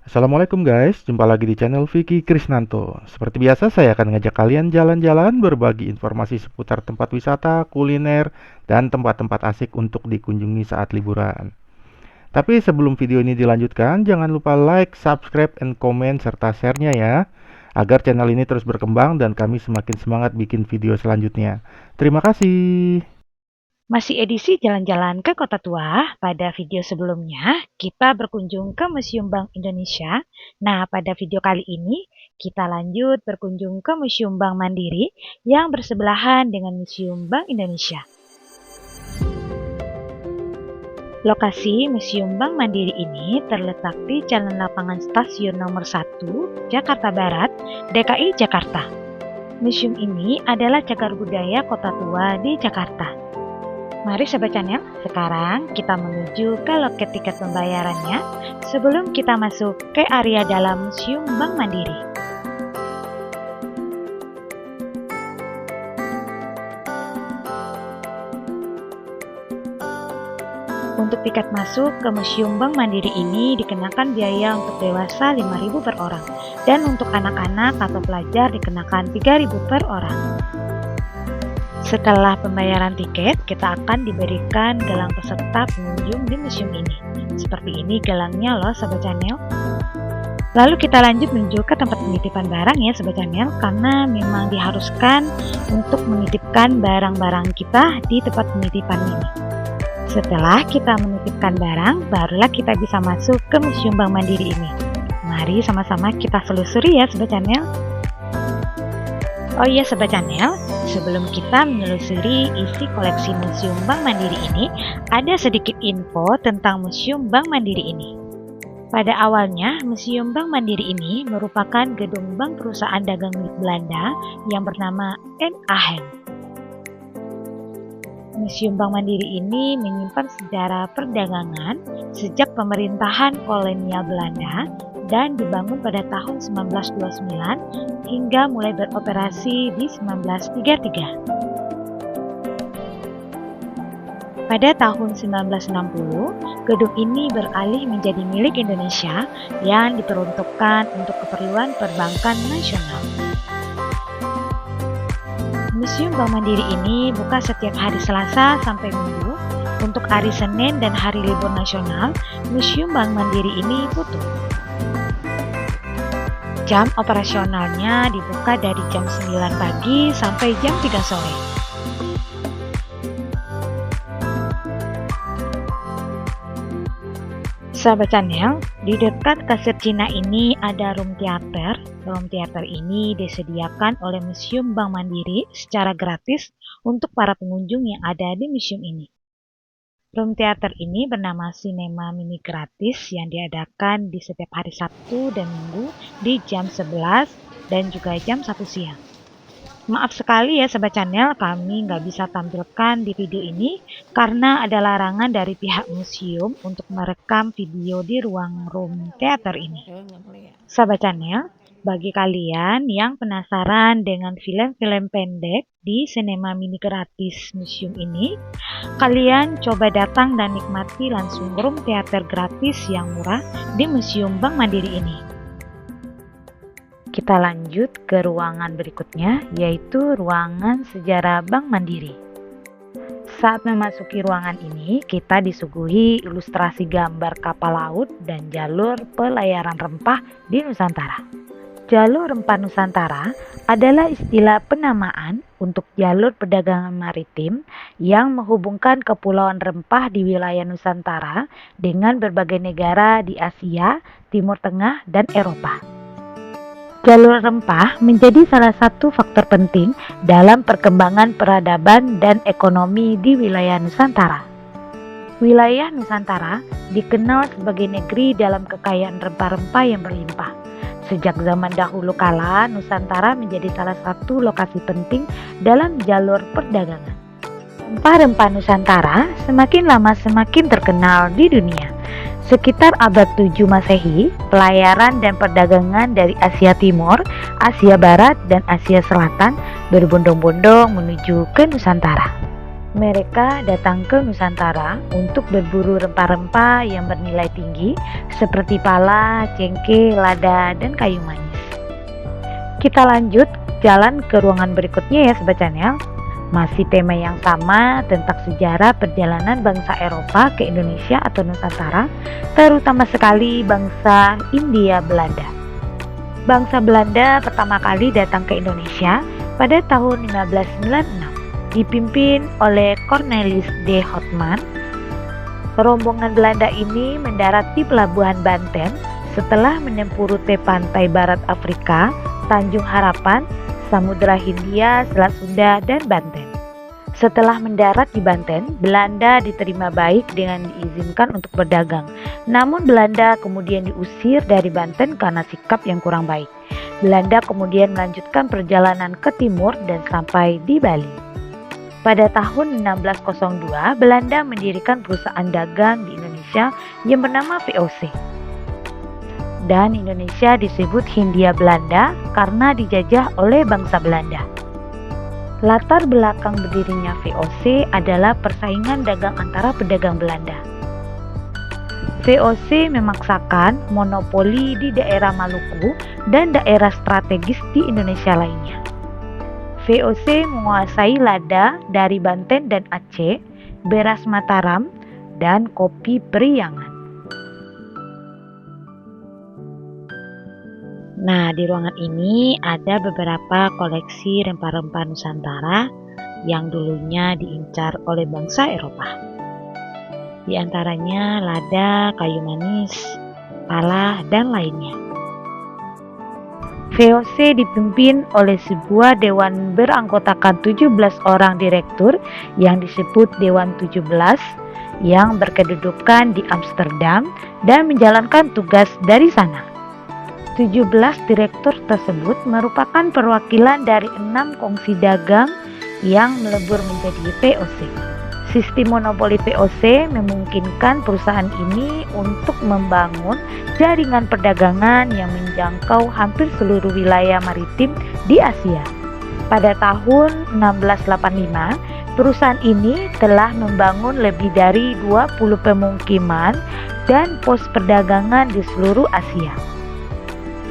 Assalamualaikum guys, jumpa lagi di channel Vicky Krisnanto. Seperti biasa saya akan ngajak kalian jalan-jalan berbagi informasi seputar tempat wisata, kuliner, dan tempat-tempat asik untuk dikunjungi saat liburan. Tapi sebelum video ini dilanjutkan, jangan lupa like, subscribe, and komen serta share-nya ya, agar channel ini terus berkembang dan kami semakin semangat bikin video selanjutnya. Terima kasih. Masih edisi jalan-jalan ke Kota Tua. Pada video sebelumnya, kita berkunjung ke Museum Bank Indonesia. Nah, pada video kali ini, kita lanjut berkunjung ke Museum Bank Mandiri yang bersebelahan dengan Museum Bank Indonesia. Lokasi Museum Bank Mandiri ini terletak di Jalan Lapangan Stasiun Nomor 1, Jakarta Barat, DKI Jakarta. Museum ini adalah cagar budaya Kota Tua di Jakarta. Mari Sobat Channel, sekarang kita menuju ke loket tiket pembayarannya sebelum kita masuk ke area dalam Museum Bank Mandiri. Untuk tiket masuk ke Museum Bank Mandiri ini dikenakan biaya untuk dewasa Rp5.000 per orang dan untuk anak-anak atau pelajar dikenakan Rp3.000 per orang. Setelah pembayaran tiket, kita akan diberikan gelang peserta pengunjung di museum ini. Seperti ini gelangnya loh Sobat Channel. Lalu kita lanjut menuju ke tempat penitipan barang ya Sobat Channel, karena memang diharuskan untuk menitipkan barang-barang kita di tempat penitipan ini. Setelah kita menitipkan barang, barulah kita bisa masuk ke Museum Bank Mandiri ini. Mari sama-sama kita selusuri ya Sobat Channel. Oh iya Sobat Channel, sebelum kita menelusuri isi koleksi Museum Bank Mandiri ini, ada sedikit info tentang Museum Bank Mandiri ini. Pada awalnya, Museum Bank Mandiri ini merupakan gedung bank perusahaan dagang milik Belanda yang bernama NAHEN. Museum Bank Mandiri ini menyimpan sejarah perdagangan sejak pemerintahan kolonial Belanda dan dibangun pada tahun 1929 hingga mulai beroperasi di 1933. Pada tahun 1960, gedung ini beralih menjadi milik Indonesia yang diperuntukkan untuk keperluan perbankan nasional. Museum Bank Mandiri ini buka setiap hari Selasa sampai Minggu. Untuk hari Senin dan hari libur nasional, Museum Bank Mandiri ini tutup. Jam operasionalnya dibuka dari jam 9 pagi sampai jam 3 sore. Sahabat Channel, di dekat kasir Cina ini ada room theater. Room theater ini disediakan oleh Museum Bank Mandiri secara gratis untuk para pengunjung yang ada di museum ini. Room theater ini bernama Cinema Mini Gratis yang diadakan di setiap hari Sabtu dan Minggu di jam 11 dan juga jam 1 siang. Maaf sekali ya Sobat Channel, kami nggak bisa tampilkan di video ini karena ada larangan dari pihak museum untuk merekam video di ruang room theater ini. Sobat Channel, bagi kalian yang penasaran dengan film-film pendek di Cinema Mini Gratis museum ini, kalian coba datang dan nikmati langsung room theater gratis yang murah di Museum Bank Mandiri ini. Kita lanjut ke ruangan berikutnya, yaitu ruangan sejarah Bank Mandiri. Saat memasuki ruangan ini, kita disuguhi ilustrasi gambar kapal laut dan jalur pelayaran rempah di Nusantara. Jalur rempah Nusantara adalah istilah penamaan untuk jalur perdagangan maritim yang menghubungkan kepulauan rempah di wilayah Nusantara dengan berbagai negara di Asia, Timur Tengah, dan Eropa. Jalur rempah menjadi salah satu faktor penting dalam perkembangan peradaban dan ekonomi di wilayah Nusantara. Wilayah Nusantara dikenal sebagai negeri dalam kekayaan rempah-rempah yang berlimpah. Sejak zaman dahulu kala, Nusantara menjadi salah satu lokasi penting dalam jalur perdagangan. Rempah-rempah Nusantara semakin lama semakin terkenal di dunia. Sekitar abad 7 Masehi, pelayaran dan perdagangan dari Asia Timur, Asia Barat, dan Asia Selatan berbondong-bondong menuju ke Nusantara. Mereka datang ke Nusantara untuk berburu rempah-rempah yang bernilai tinggi seperti pala, cengkeh, lada, dan kayu manis. Kita lanjut jalan ke ruangan berikutnya ya Sobat Channel. Masih tema yang sama tentang sejarah perjalanan bangsa Eropa ke Indonesia atau Nusantara, terutama sekali bangsa Hindia Belanda. Bangsa Belanda pertama kali datang ke Indonesia pada tahun 1596, dipimpin oleh Cornelis de Houtman. Rombongan Belanda ini mendarat di Pelabuhan Banten setelah menempuh rute pantai barat Afrika, Tanjung Harapan, Samudra Hindia, Selat Sunda, dan Banten. Setelah mendarat di Banten, Belanda diterima baik dengan diizinkan untuk berdagang. Namun Belanda kemudian diusir dari Banten karena sikap yang kurang baik. Belanda kemudian melanjutkan perjalanan ke timur dan sampai di Bali. Pada tahun 1602, Belanda mendirikan perusahaan dagang di Indonesia yang bernama VOC. Dan Indonesia disebut Hindia Belanda karena dijajah oleh bangsa Belanda. Latar belakang berdirinya VOC adalah persaingan dagang antara pedagang Belanda. VOC memaksakan monopoli di daerah Maluku dan daerah strategis di Indonesia lainnya. VOC menguasai lada dari Banten dan Aceh, beras Mataram, dan kopi Priangan. Nah, di ruangan ini ada beberapa koleksi rempah-rempah Nusantara yang dulunya diincar oleh bangsa Eropa. Di antaranya lada, kayu manis, pala, dan lainnya. VOC dipimpin oleh sebuah dewan beranggotakan 17 orang direktur yang disebut Dewan 17 yang berkedudukan di Amsterdam dan menjalankan tugas dari sana. 17 direktur tersebut merupakan perwakilan dari 6 kongsi dagang yang melebur menjadi VOC. Sistem monopoli VOC memungkinkan perusahaan ini untuk membangun jaringan perdagangan yang menjangkau hampir seluruh wilayah maritim di Asia. Pada tahun 1685, perusahaan ini telah membangun lebih dari 20 pemukiman dan pos perdagangan di seluruh Asia,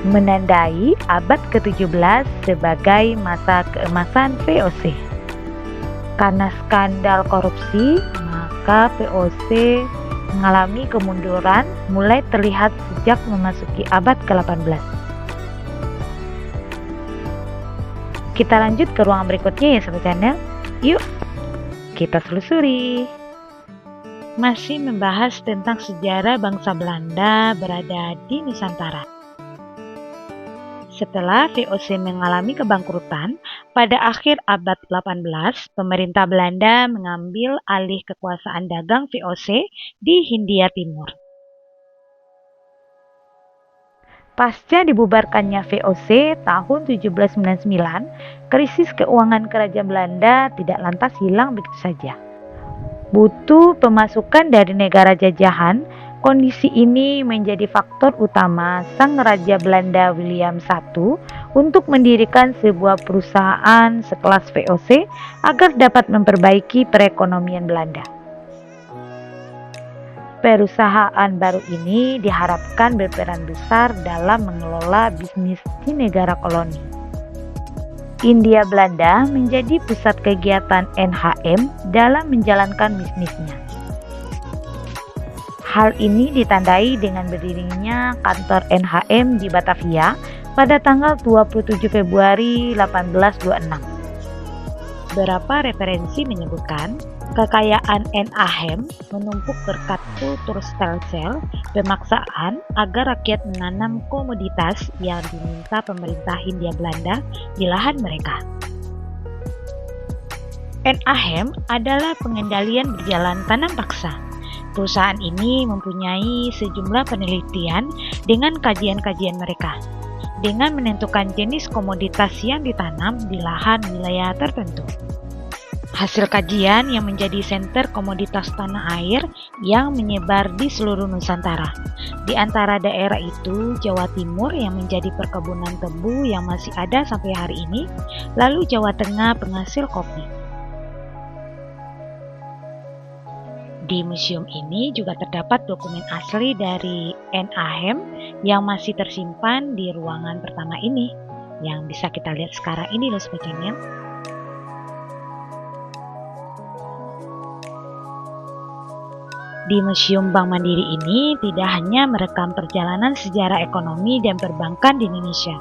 menandai abad ke-17 sebagai masa keemasan VOC. Karena skandal korupsi, maka VOC mengalami kemunduran mulai terlihat sejak memasuki abad ke-18. Kita lanjut ke ruangan berikutnya ya Sobat Channel. Yuk, kita telusuri. Masih membahas tentang sejarah bangsa Belanda berada di Nusantara. Setelah VOC mengalami kebangkrutan, pada akhir abad 18, pemerintah Belanda mengambil alih kekuasaan dagang VOC di Hindia Timur. Pasca dibubarkannya VOC tahun 1799, krisis keuangan kerajaan Belanda tidak lantas hilang begitu saja. Butuh pemasukan dari negara jajahan. Kondisi ini menjadi faktor utama Sang Raja Belanda William I untuk mendirikan sebuah perusahaan sekelas VOC agar dapat memperbaiki perekonomian Belanda. Perusahaan baru ini diharapkan berperan besar dalam mengelola bisnis di negara koloni. Hindia Belanda menjadi pusat kegiatan NHM dalam menjalankan bisnisnya. Hal ini ditandai dengan berdirinya kantor NHM di Batavia pada tanggal 27 Februari 1826. Beberapa referensi menyebutkan kekayaan NHM menumpuk berkat kultur stelsel pemaksaan agar rakyat menanam komoditas yang diminta pemerintah Hindia Belanda di lahan mereka. NHM adalah pengendalian berjalan tanam paksa. Perusahaan ini mempunyai sejumlah penelitian dengan kajian-kajian mereka, dengan menentukan jenis komoditas yang ditanam di lahan wilayah tertentu. Hasil kajian yang menjadi senter komoditas tanah air yang menyebar di seluruh Nusantara. Di antara daerah itu, Jawa Timur yang menjadi perkebunan tebu yang masih ada sampai hari ini, lalu Jawa Tengah penghasil kopi. Di museum ini juga terdapat dokumen asli dari N. Ahem yang masih tersimpan di ruangan pertama ini, yang bisa kita lihat sekarang ini loh Sobat Channel. Di Museum Bank Mandiri ini tidak hanya merekam perjalanan sejarah ekonomi dan perbankan di Indonesia,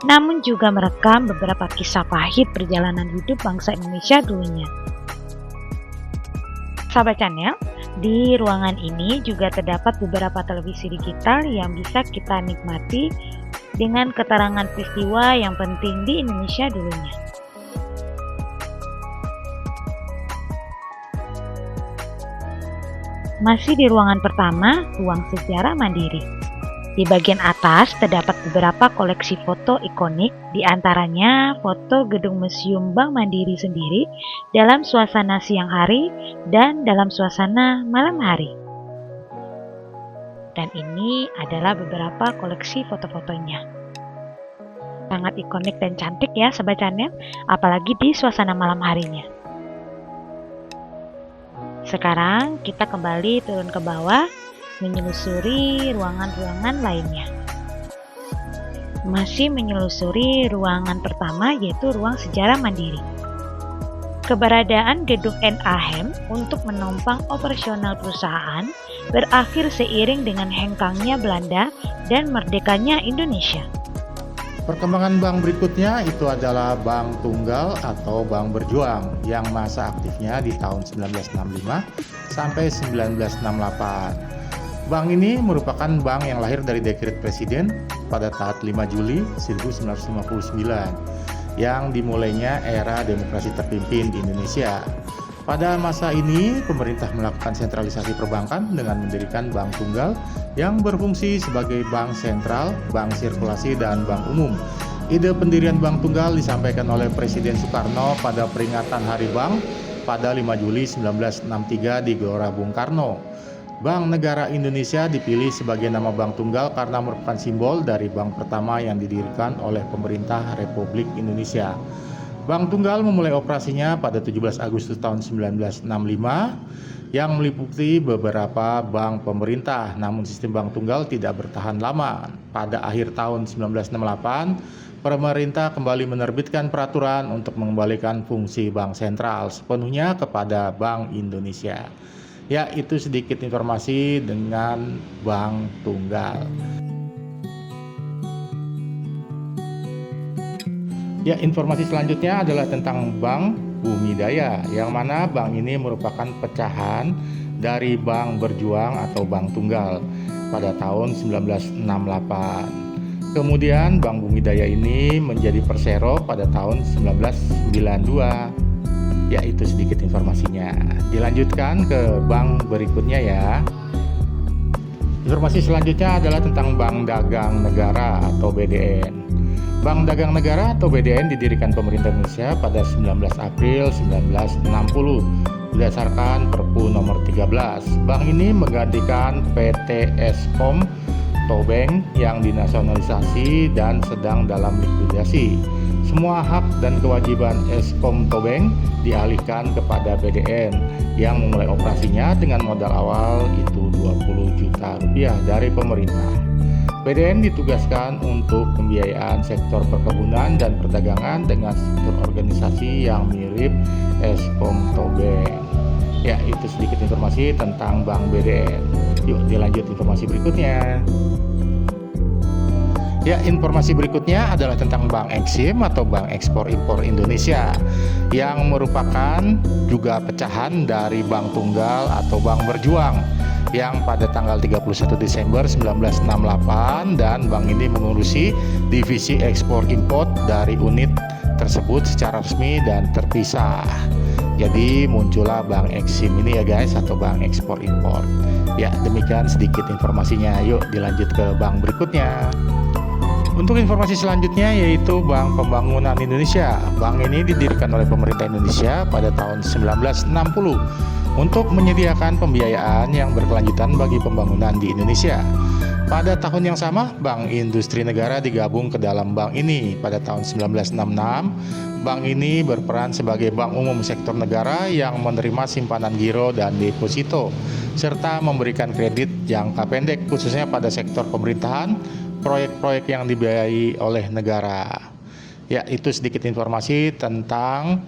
namun juga merekam beberapa kisah pahit perjalanan hidup bangsa Indonesia dulunya. Sahabat Channel, di ruangan ini juga terdapat beberapa televisi digital yang bisa kita nikmati dengan keterangan peristiwa yang penting di Indonesia dulunya. Masih di ruangan pertama, ruang sejarah Mandiri. Di bagian atas terdapat beberapa koleksi foto ikonik, di antaranya foto gedung Museum Bank Mandiri sendiri dalam suasana siang hari dan dalam suasana malam hari. Dan ini adalah beberapa koleksi foto-fotonya. Sangat ikonik dan cantik ya Sobat Channel, apalagi di suasana malam harinya. Sekarang kita kembali turun ke bawah, menyelusuri ruangan-ruangan lainnya. Masih menyelusuri ruangan pertama, yaitu ruang sejarah Mandiri. Keberadaan gedung N. Ahem untuk menopang operasional perusahaan berakhir seiring dengan hengkangnya Belanda dan merdekanya Indonesia. Perkembangan bank berikutnya itu adalah Bank Tunggal atau Bank Berjuang yang masa aktifnya di tahun 1965 sampai 1968. Bank ini merupakan bank yang lahir dari dekret Presiden pada tanggal 5 Juli 1959 yang dimulainya era demokrasi terpimpin di Indonesia. Pada masa ini, pemerintah melakukan sentralisasi perbankan dengan mendirikan Bank Tunggal yang berfungsi sebagai bank sentral, bank sirkulasi, dan bank umum. Ide pendirian Bank Tunggal disampaikan oleh Presiden Soekarno pada peringatan Hari Bank pada 5 Juli 1963 di Gelora Bung Karno. Bank Negara Indonesia dipilih sebagai nama Bank Tunggal karena merupakan simbol dari bank pertama yang didirikan oleh pemerintah Republik Indonesia. Bank Tunggal memulai operasinya pada 17 Agustus tahun 1965 yang meliputi beberapa bank pemerintah, namun sistem Bank Tunggal tidak bertahan lama. Pada akhir tahun 1968, pemerintah kembali menerbitkan peraturan untuk mengembalikan fungsi bank sentral sepenuhnya kepada Bank Indonesia. Ya, itu sedikit informasi dengan Bank Tunggal. Ya, informasi selanjutnya adalah tentang Bank Bumi Daya, yang mana bank ini merupakan pecahan dari Bank Berjuang atau Bank Tunggal pada tahun 1968. Kemudian Bank Bumi Daya ini menjadi Persero pada tahun 1992. Ya, itu sedikit informasinya. Dilanjutkan ke bank berikutnya ya. Informasi selanjutnya adalah tentang Bank Dagang Negara atau BDN. Bank Dagang Negara atau BDN didirikan pemerintah Indonesia pada 19 April 1960 berdasarkan Perpu nomor 13. Bank ini menggantikan PT Eskom Tobeng yang dinasionalisasi dan sedang dalam likuidasi. Semua hak dan kewajiban Eskom Tobeng dialihkan kepada BDN yang memulai operasinya dengan modal awal itu 20 juta rupiah dari pemerintah. BDN ditugaskan untuk pembiayaan sektor perkebunan dan perdagangan dengan struktur organisasi yang mirip Eskom Tobeng. Ya, itu sedikit informasi tentang Bank BDN. Yuk dilanjut informasi berikutnya. Ya, informasi berikutnya adalah tentang Bank Eksim atau Bank Ekspor Impor Indonesia yang merupakan juga pecahan dari Bank Tunggal atau Bank Berjuang yang pada tanggal 31 Desember 1968, dan bank ini mengurusi divisi ekspor impor dari unit tersebut secara resmi dan terpisah. Jadi muncullah Bank Eksim ini ya guys, atau Bank Ekspor Impor. Ya, demikian sedikit informasinya. Yuk dilanjut ke bank berikutnya. Untuk informasi selanjutnya yaitu Bank Pembangunan Indonesia. Bank ini didirikan oleh pemerintah Indonesia pada tahun 1960 untuk menyediakan pembiayaan yang berkelanjutan bagi pembangunan di Indonesia. Pada tahun yang sama, Bank Industri Negara digabung ke dalam bank ini. Pada tahun 1966, bank ini berperan sebagai bank umum sektor negara yang menerima simpanan giro dan deposito, serta memberikan kredit jangka pendek khususnya pada sektor pemerintahan, proyek-proyek yang dibiayai oleh negara. Ya, itu sedikit informasi tentang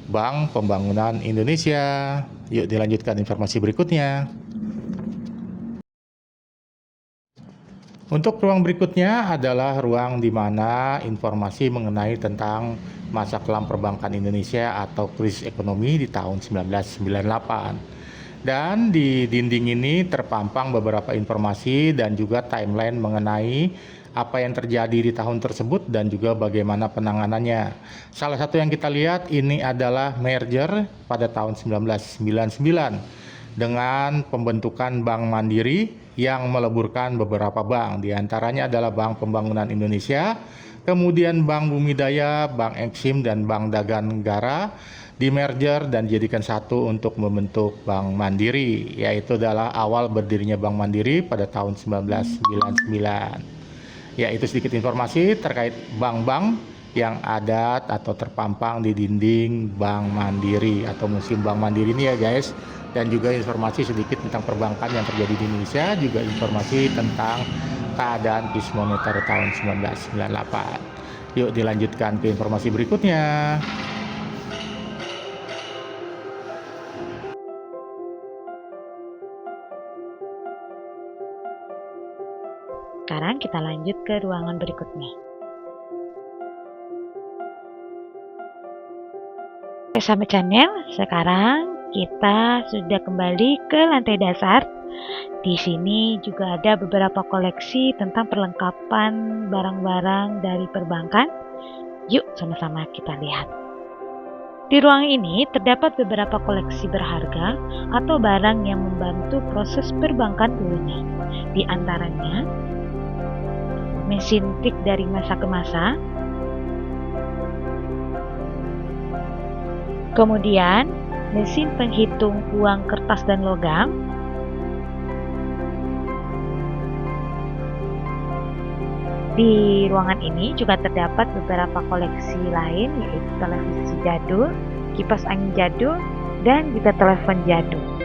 Bank Pembangunan Indonesia. Yuk dilanjutkan informasi berikutnya. Untuk ruang berikutnya adalah ruang di mana informasi mengenai tentang masa kelam perbankan Indonesia atau krisis ekonomi di tahun 1998. Dan di dinding ini terpampang beberapa informasi dan juga timeline mengenai apa yang terjadi di tahun tersebut dan juga bagaimana penanganannya. Salah satu yang kita lihat ini adalah merger pada tahun 1999 dengan pembentukan Bank Mandiri yang meleburkan beberapa bank. Di antaranya adalah Bank Pembangunan Indonesia, kemudian Bank Bumidaya, Bank Eksim, dan Bank Dagang Negara di merger dan dijadikan satu untuk membentuk Bank Mandiri, yaitu adalah awal berdirinya Bank Mandiri pada tahun 1999. Ya, itu sedikit informasi terkait bank-bank yang ada atau terpampang di dinding Bank Mandiri atau Museum Bank Mandiri ini ya guys. Dan juga informasi sedikit tentang perbankan yang terjadi di Indonesia, juga informasi tentang keadaan krisis moneter tahun 1998. Yuk dilanjutkan ke informasi berikutnya. Sekarang kita lanjut ke ruangan berikutnya. Oke, sahabat channel, sekarang kita sudah kembali ke lantai dasar. Di sini juga ada beberapa koleksi tentang perlengkapan barang-barang dari perbankan. Yuk sama-sama kita lihat. Di ruang ini terdapat beberapa koleksi berharga atau barang yang membantu proses perbankan dulunya. Di antaranya mesin tik dari masa ke masa, kemudian mesin penghitung uang kertas dan logam, di ruangan ini juga terdapat beberapa koleksi lain, yaitu televisi jadul, kipas angin jadul, dan juga telepon jadul.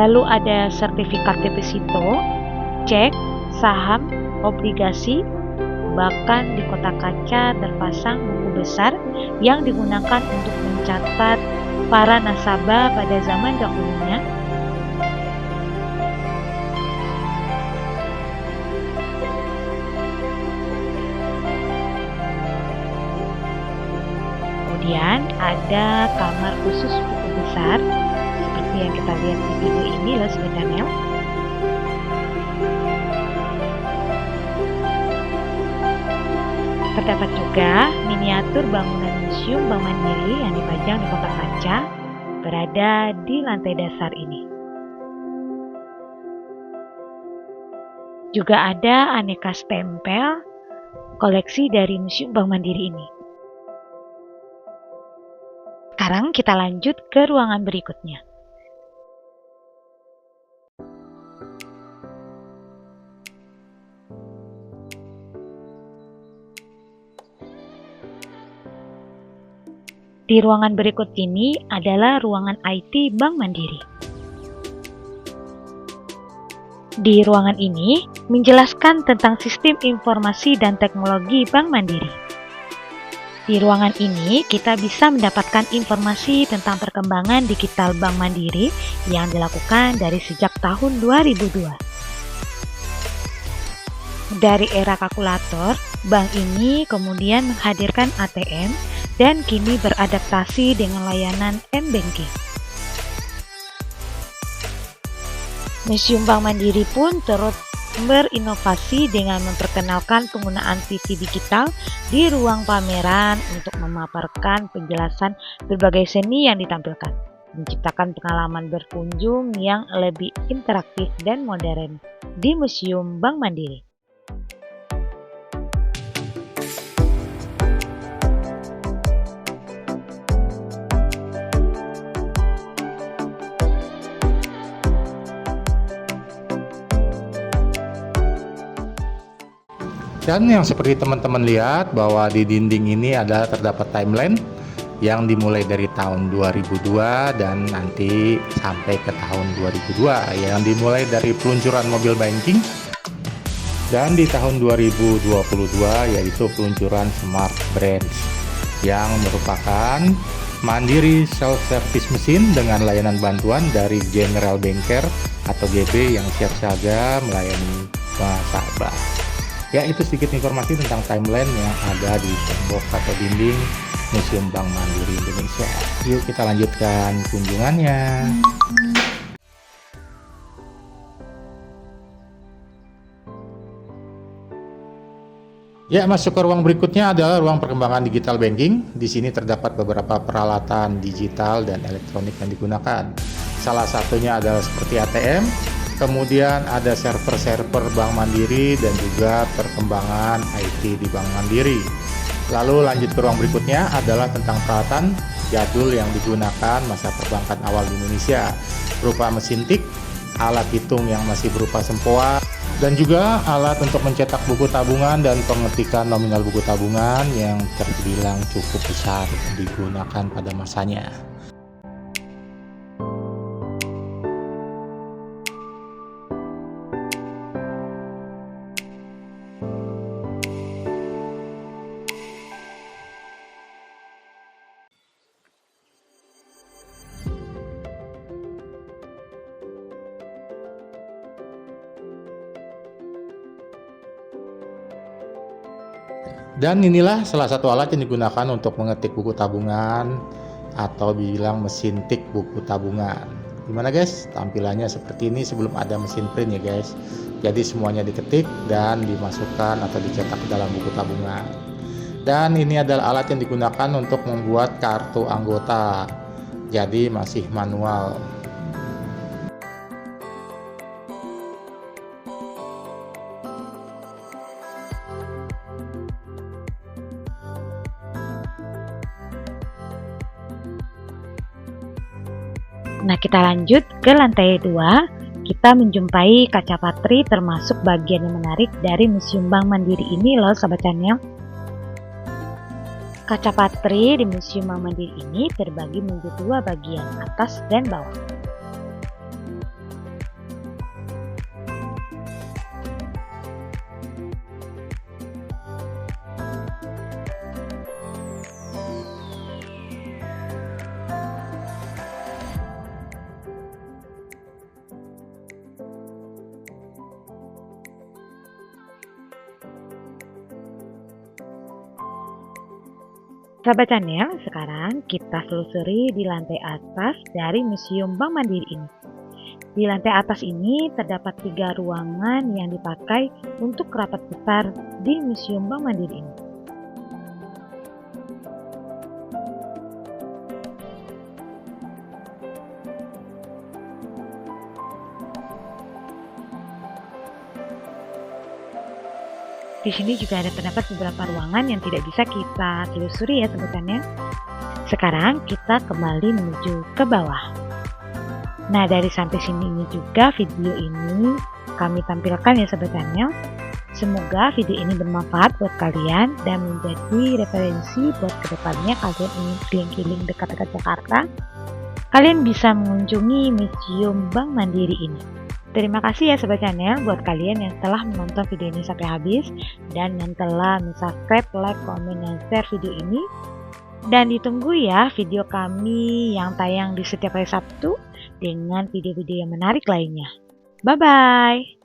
Lalu ada sertifikat deposito, cek, saham, obligasi, bahkan di kotak kaca terpasang buku besar yang digunakan untuk mencatat para nasabah pada zaman dahulunya. Kemudian ada kamar khusus buku besar yang kita lihat di video ini loh Sobat Channel. Terdapat juga miniatur bangunan Museum Bank Mandiri yang dipajang di kotak kaca berada di lantai dasar ini. Juga ada aneka stempel koleksi dari Museum Bank Mandiri ini. Sekarang kita lanjut ke ruangan berikutnya. Di ruangan berikut ini adalah ruangan IT Bank Mandiri. Di ruangan ini menjelaskan tentang sistem informasi dan teknologi Bank Mandiri. Di ruangan ini kita bisa mendapatkan informasi tentang perkembangan digital Bank Mandiri yang dilakukan dari sejak tahun 2002. Dari era kalkulator, bank ini kemudian menghadirkan ATM dan kini beradaptasi dengan layanan m-banking. Museum Bank Mandiri pun turut berinovasi dengan memperkenalkan penggunaan TV digital di ruang pameran untuk memaparkan penjelasan berbagai seni yang ditampilkan. menciptakan pengalaman berkunjung yang lebih interaktif dan modern di Museum Bank Mandiri. Dan yang seperti teman-teman lihat bahwa di dinding ini terdapat timeline yang dimulai dari tahun 2002 dan nanti sampai ke tahun 2002, yang dimulai dari peluncuran mobile banking, dan di tahun 2022 yaitu peluncuran smart branch yang merupakan Mandiri Self Service Machine dengan layanan bantuan dari General Banker atau GB yang siap siaga melayani nasabah. Ya, itu sedikit informasi tentang timeline yang ada di tembok atau dinding Museum Bank Mandiri Indonesia. Yuk kita lanjutkan kunjungannya. Ya, masuk ke ruang berikutnya adalah ruang perkembangan digital banking. Di sini terdapat beberapa peralatan digital dan elektronik yang digunakan. Salah satunya adalah seperti ATM, kemudian ada server-server Bank Mandiri dan juga perkembangan IT di Bank Mandiri. Lalu lanjut ke ruang berikutnya adalah tentang peralatan jadul yang digunakan masa perbankan awal di Indonesia, berupa mesin tik, alat hitung yang masih berupa sempoa, dan juga alat untuk mencetak buku tabungan dan pengetikan nominal buku tabungan yang terbilang cukup besar digunakan pada masanya. Dan inilah salah satu alat yang digunakan untuk mengetik buku tabungan atau bilang mesin tik buku tabungan. Gimana guys? Tampilannya seperti ini sebelum ada mesin print ya guys. Jadi semuanya diketik dan dimasukkan atau dicetak ke dalam buku tabungan. Dan ini adalah alat yang digunakan untuk membuat kartu anggota. Jadi masih manual. Nah, kita lanjut ke lantai 2. Kita menjumpai kaca patri, termasuk bagian yang menarik dari Museum Bank Mandiri ini loh Sobat Channel. Kaca patri di Museum Bank Mandiri ini terbagi menjadi 2 bagian, atas dan bawah. Sahabat Channel, sekarang kita telusuri di lantai atas dari Museum Bank Mandiri ini. Di lantai atas ini terdapat 3 ruangan yang dipakai untuk rapat besar di Museum Bank Mandiri ini. Di sini juga ada terdapat beberapa ruangan yang tidak bisa kita telusuri ya sebutannya. Sekarang kita kembali menuju ke bawah. Nah, dari sampai sini ini juga video ini kami tampilkan ya sebutannya. Semoga video ini bermanfaat buat kalian dan menjadi referensi buat kedepannya kalian ingin keliling-keliling dekat-dekat Jakarta. Kalian bisa mengunjungi Museum Bank Mandiri ini. Terima kasih ya Sobat Channel buat kalian yang telah menonton video ini sampai habis dan yang telah subscribe, like, komen, dan share video ini. Dan ditunggu ya video kami yang tayang di setiap hari Sabtu dengan video-video yang menarik lainnya. Bye-bye!